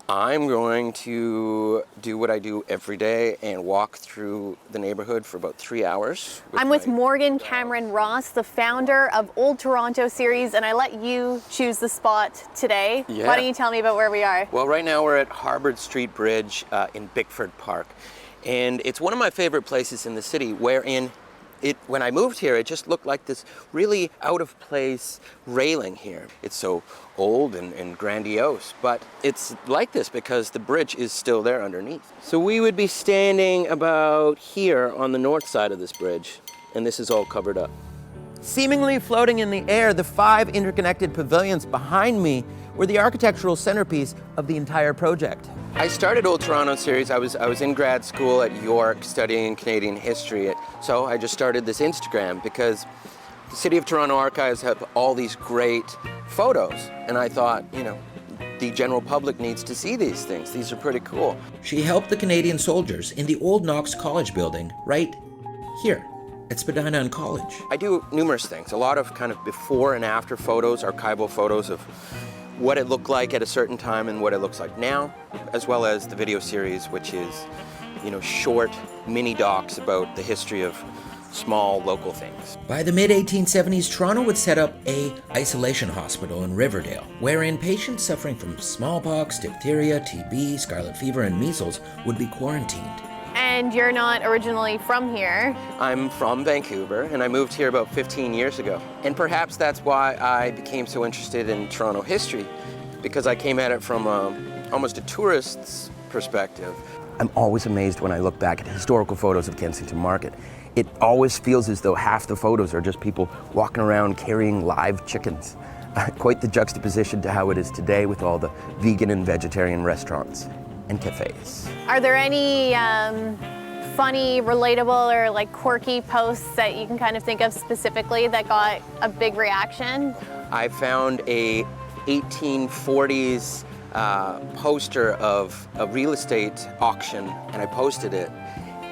I'm going to do what I do every day and walk through the neighborhood for about 3 hours. I'm with Morgan Cameron Ross, the founder of Old Toronto Series, and I let you choose the spot today. Yeah. Why don't you tell me about where we are? Well, right now we're at Harvard Street Bridge in Bickford Park. And it's one of my favorite places in the city wherein when I moved here, it just looked like this really out of place railing here. It's so old and grandiose, but it's like this because the bridge is still there underneath. So we would be standing about here on the north side of this bridge, and this is all covered up. Seemingly floating in the air, the 5 interconnected pavilions behind me were the architectural centerpiece of the entire project. I started Old Toronto Series. I was in grad school at York studying Canadian history. So I just started this Instagram because the City of Toronto Archives have all these great photos. And I thought, the general public needs to see these things. These are pretty cool. She helped the Canadian soldiers in the old Knox College building right here at Spadina and College. I do numerous things. A lot of kind of before and after photos, archival photos of what it looked like at a certain time and what it looks like now, as well as the video series, which is, short mini docs about the history of small local things. By the mid-1870s, Toronto would set up a isolation hospital in Riverdale, wherein patients suffering from smallpox, diphtheria, TB, scarlet fever, and measles would be quarantined. And you're not originally from here. I'm from Vancouver, and I moved here about 15 years ago. And perhaps that's why I became so interested in Toronto history, because I came at it from almost a tourist's perspective. I'm always amazed when I look back at historical photos of Kensington Market. It always feels as though half the photos are just people walking around carrying live chickens. Quite the juxtaposition to how it is today with all the vegan and vegetarian restaurants and cafes. Are there any funny, relatable, or quirky posts that you can kind of think of specifically that got a big reaction? I found a 1840s poster of a real estate auction, and I posted it,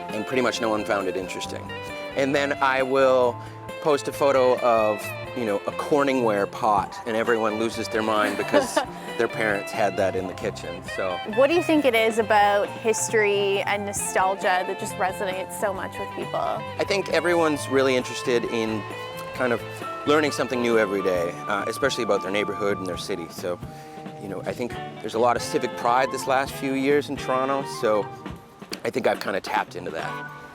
and pretty much no one found it interesting. And then I will post a photo of, a Corningware pot, and everyone loses their mind because their parents had that in the kitchen. So, what do you think it is about history and nostalgia that just resonates so much with people? I think everyone's really interested in kind of learning something new every day, especially about their neighborhood and their city. So, I think there's a lot of civic pride this last few years in Toronto, so I think I've kind of tapped into that.